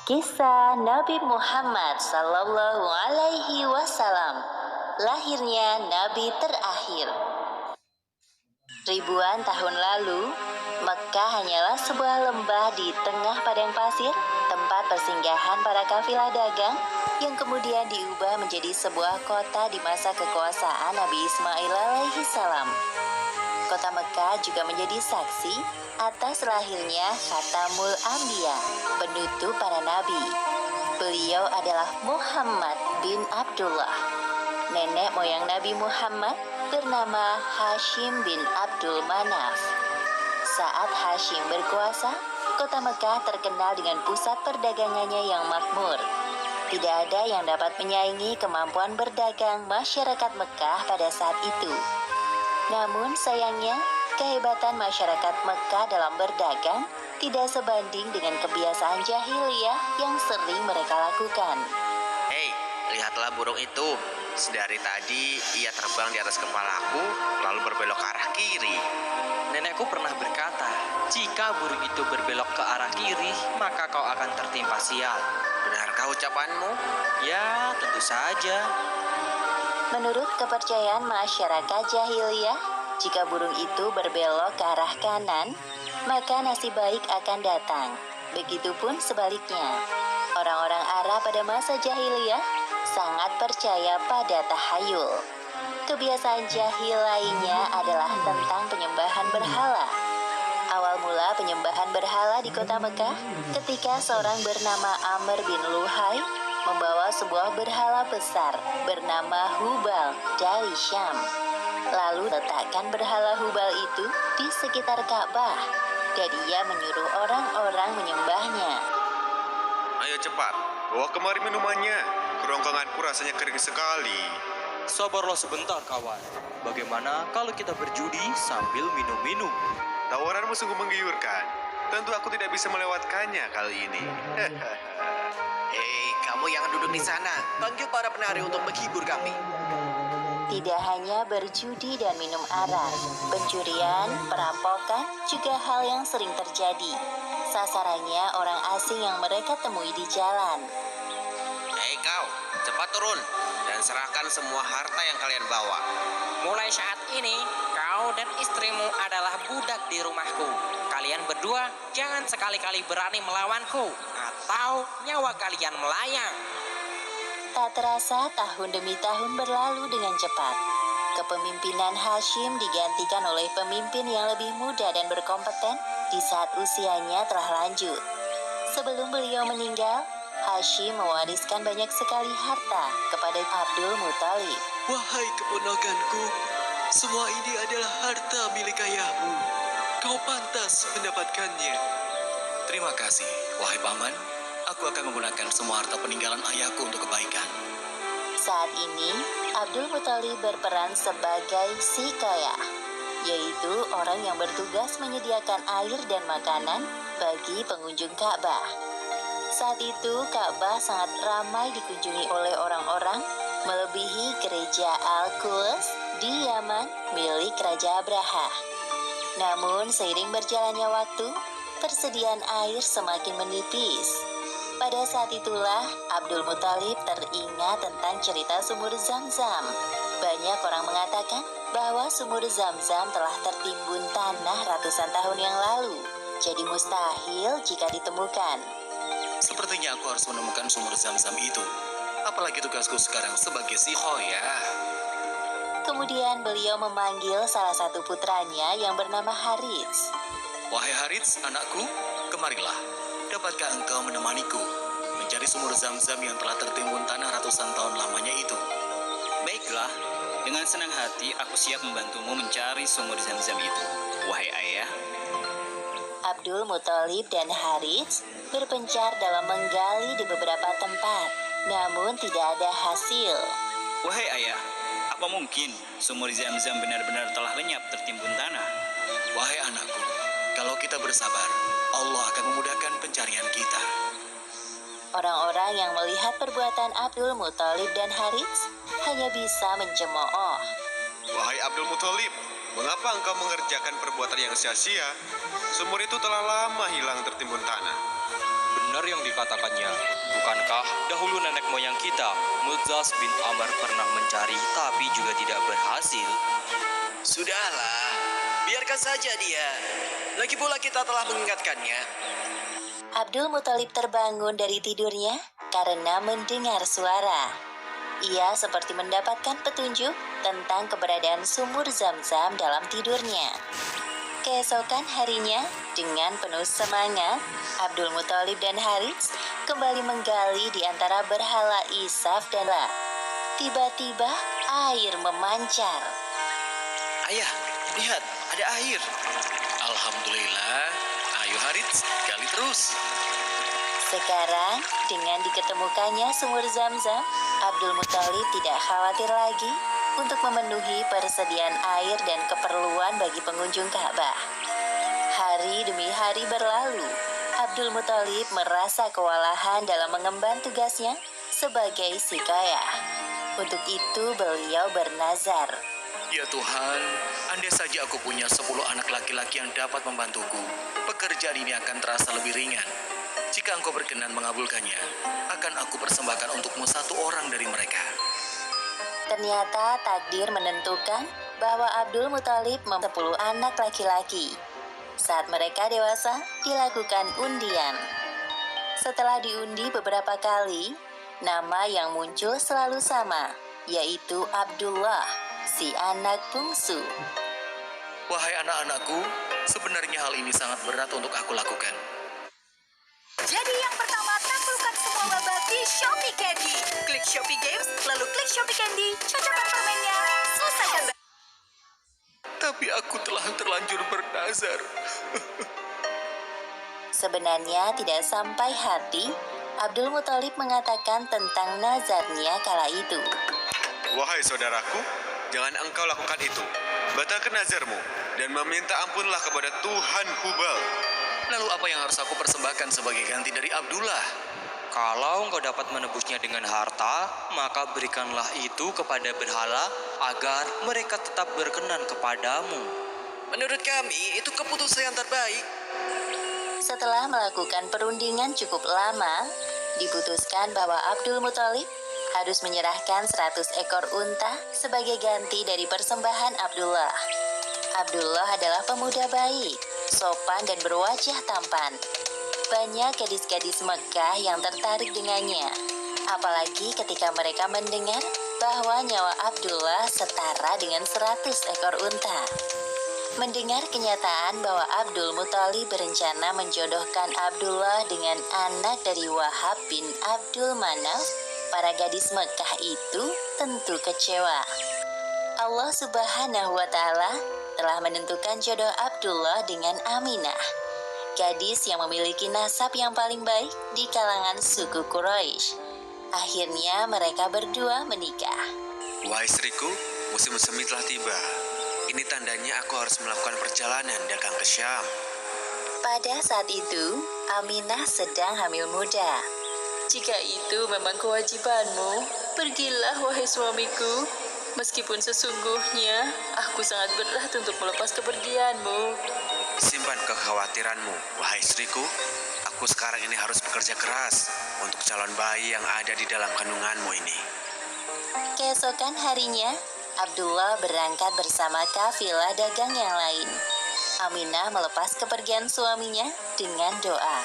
Kisah Nabi Muhammad Sallallahu Alaihi Wasallam, lahirnya Nabi terakhir. Ribuan tahun lalu, Mekkah hanyalah sebuah lembah di tengah padang pasir, tempat persinggahan para kafilah dagang yang kemudian diubah menjadi sebuah kota di masa kekuasaan Nabi Ismail alaihi salam. Kota Mekkah juga menjadi saksi atas lahirnya Khatamul Anbiya, penutup para nabi. Beliau adalah Muhammad bin Abdullah. Nenek moyang Nabi Muhammad bernama Hashim bin Abdul Manaf. Saat Hashim berkuasa, kota Mekkah terkenal dengan pusat perdagangannya yang makmur. Tidak ada yang dapat menyaingi kemampuan berdagang masyarakat Mekkah pada saat itu. Namun sayangnya, kehebatan masyarakat Mekkah dalam berdagang tidak sebanding dengan kebiasaan jahiliyah yang sering mereka lakukan. Hei, lihatlah burung itu. Sedari tadi ia terbang di atas kepalaku, lalu berbelok ke arah kiri. Nenekku pernah berkata, jika burung itu berbelok ke arah kiri, maka kau akan tertimpa sial. Benarkah ucapanmu? Ya, tentu saja. Menurut kepercayaan masyarakat jahiliyah, jika burung itu berbelok ke arah kanan, maka nasib baik akan datang. Begitupun sebaliknya. Orang-orang Arab pada masa jahiliyah sangat percaya pada tahayul. Kebiasaan jahil lainnya adalah tentang penyembahan berhala. Awal mula penyembahan berhala di kota Mekkah ketika seorang bernama Amr bin Luhai membawa sebuah berhala besar bernama Hubal dari Syam. Lalu letakkan berhala Hubal itu di sekitar Ka'bah dan ia menyuruh orang-orang menyembahnya. Ayo cepat, bawa kemari minumannya. Kerongkonganku rasanya kering sekali. Sabarlah sebentar, kawan. Bagaimana kalau kita berjudi sambil minum-minum? Tawaranmu sungguh menggiurkan. Tentu aku tidak bisa melewatkannya kali ini. Hei, kamu yang duduk di sana, panggil para penari untuk menghibur kami. Tidak hanya berjudi dan minum arak, pencurian, perampokan juga hal yang sering terjadi. Sasarannya orang asing yang mereka temui di jalan. Hei kau, cepat turun dan serahkan semua harta yang kalian bawa. Mulai saat ini, kau dan istrimu adalah budak di rumahku. Kalian berdua jangan sekali-kali berani melawanku, atau nyawa kalian melayang. Tak terasa tahun demi tahun berlalu dengan cepat. Kepemimpinan Hashim digantikan oleh pemimpin yang lebih muda dan berkompeten di saat usianya telah lanjut. Sebelum beliau meninggal, Hashim mewariskan banyak sekali harta kepada Abdul Muthalib. Wahai keponakanku, semua ini adalah harta milik ayahmu. Kau pantas mendapatkannya. Terima kasih, wahai paman. Aku akan menggunakan semua harta peninggalan ayahku untuk kebaikan. Saat ini, Abdul Muthalib berperan sebagai sikayah, yaitu orang yang bertugas menyediakan air dan makanan bagi pengunjung Ka'bah. Saat itu, Ka'bah sangat ramai dikunjungi oleh orang-orang, melebihi gereja Al-Quds di Yaman milik Raja Abraha. Namun, seiring berjalannya waktu, persediaan air semakin menipis. Pada saat itulah Abdul Muthalib teringat tentang cerita sumur Zam-Zam. Banyak orang mengatakan bahwa sumur Zam-Zam telah tertimbun tanah ratusan tahun yang lalu, jadi mustahil jika ditemukan. Sepertinya aku harus menemukan sumur Zam-Zam itu. Apalagi tugasku sekarang sebagai sikhoyah. Kemudian beliau memanggil salah satu putranya yang bernama Harits. Wahai Harits, anakku, kemarilah. Dapatkah engkau menemaniku mencari sumur Zam-Zam yang telah tertimbun tanah ratusan tahun lamanya itu? Baiklah, dengan senang hati aku siap membantumu mencari sumur Zam-Zam itu, wahai ayah. Abdul Muthalib dan Harits berpencar dalam menggali di beberapa tempat, namun tidak ada hasil. Wahai ayah, apa mungkin sumur Zam-Zam benar-benar telah lenyap tertimbun tanah? Wahai anakku, kalau kita bersabar, Allah akan memudahkan pencarian kita. Orang-orang yang melihat perbuatan Abdul Muthalib dan Harits hanya bisa mencemooh. Wahai Abdul Muthalib, mengapa engkau mengerjakan perbuatan yang sia-sia? Sumur itu telah lama hilang tertimbun tanah. benar yang dikatakannya. Bukankah dahulu nenek moyang kita, Mudzas bin Amr pernah mencari tapi juga tidak berhasil? Sudahlah, biarkan saja dia. Lagi pula kita telah mengingatkannya. Abdul Muthalib terbangun dari tidurnya karena mendengar suara. Ia seperti mendapatkan petunjuk tentang keberadaan sumur Zam-Zam dalam tidurnya. Keesokan harinya, dengan penuh semangat, Abdul Muthalib dan Harits kembali menggali di antara berhala Isaf dan La. Tiba-tiba, air memancar. Ayah, lihat, ada air. Alhamdulillah. Ayo Harits, gali terus. Sekarang, dengan diketemukannya sumur Zam-Zam, Abdul Muthalib tidak khawatir lagi untuk memenuhi persediaan air dan keperluan bagi pengunjung Ka'bah. Hari demi hari berlalu, Abdul Muthalib merasa kewalahan dalam mengemban tugasnya sebagai sikayah. Untuk itu beliau bernazar. Ya Tuhan, andai saja aku punya 10 anak laki-laki yang dapat membantuku, pekerjaan ini akan terasa lebih ringan. Jika engkau berkenan mengabulkannya, akan aku persembahkan untukmu 1 orang dari mereka. Ternyata takdir menentukan bahwa Abdul Muthalib mempunyai 10 anak laki-laki. Saat mereka dewasa, dilakukan undian. Setelah diundi beberapa kali, nama yang muncul selalu sama, yaitu Abdullah, si anak bungsu. Wahai anak-anakku, sebenarnya hal ini sangat berat untuk aku lakukan. Jadi yang pertama, taklukkan semua babak di Shopee Candy. Klik Shopee Games, lalu klik Shopee Candy, cocokkan permennya, selesaikan. Tapi aku telah terlanjur bernazar. Sebenarnya tidak sampai hati, Abdul Muthalib mengatakan tentang nazarnya kala itu. Wahai saudaraku, jangan engkau lakukan itu. Batalkan nazarmu dan meminta ampunlah kepada Tuhan Hubal. Lalu apa yang harus aku persembahkan sebagai ganti dari Abdullah? Kalau engkau dapat menebusnya dengan harta, maka berikanlah itu kepada berhala agar mereka tetap berkenan kepadamu. Menurut kami, itu keputusan yang terbaik. Setelah melakukan perundingan cukup lama, diputuskan bahwa Abdul Muthalib harus menyerahkan 100 ekor unta sebagai ganti dari persembahan Abdullah. Abdullah adalah pemuda baik, sopan dan berwajah tampan. Banyak gadis-gadis Mekah yang tertarik dengannya, apalagi ketika mereka mendengar bahwa nyawa Abdullah setara dengan 100 ekor unta. Mendengar kenyataan bahwa Abdul Muthalib berencana menjodohkan Abdullah dengan anak dari Wahab bin Abdul Manaf, para gadis Mekah itu tentu kecewa. Allah Subhanahu wa Ta'ala telah menentukan jodoh Abdullah dengan Aminah, gadis yang memiliki nasab yang paling baik di kalangan suku Quraisy. Akhirnya mereka berdua menikah. Wahai istriku, musim semi telah tiba. Ini tandanya aku harus melakukan perjalanan dagang ke Syam. Pada saat itu, Aminah sedang hamil muda. Jika itu memang kewajibanmu, pergilah wahai suamiku. Meskipun sesungguhnya, aku sangat berat untuk melepas kepergianmu. Simpan kekhawatiranmu, wahai istriku. Aku sekarang ini harus bekerja keras untuk calon bayi yang ada di dalam kandunganmu ini. Keesokan harinya, Abdullah berangkat bersama kafilah dagang yang lain. Aminah melepas kepergian suaminya dengan doa.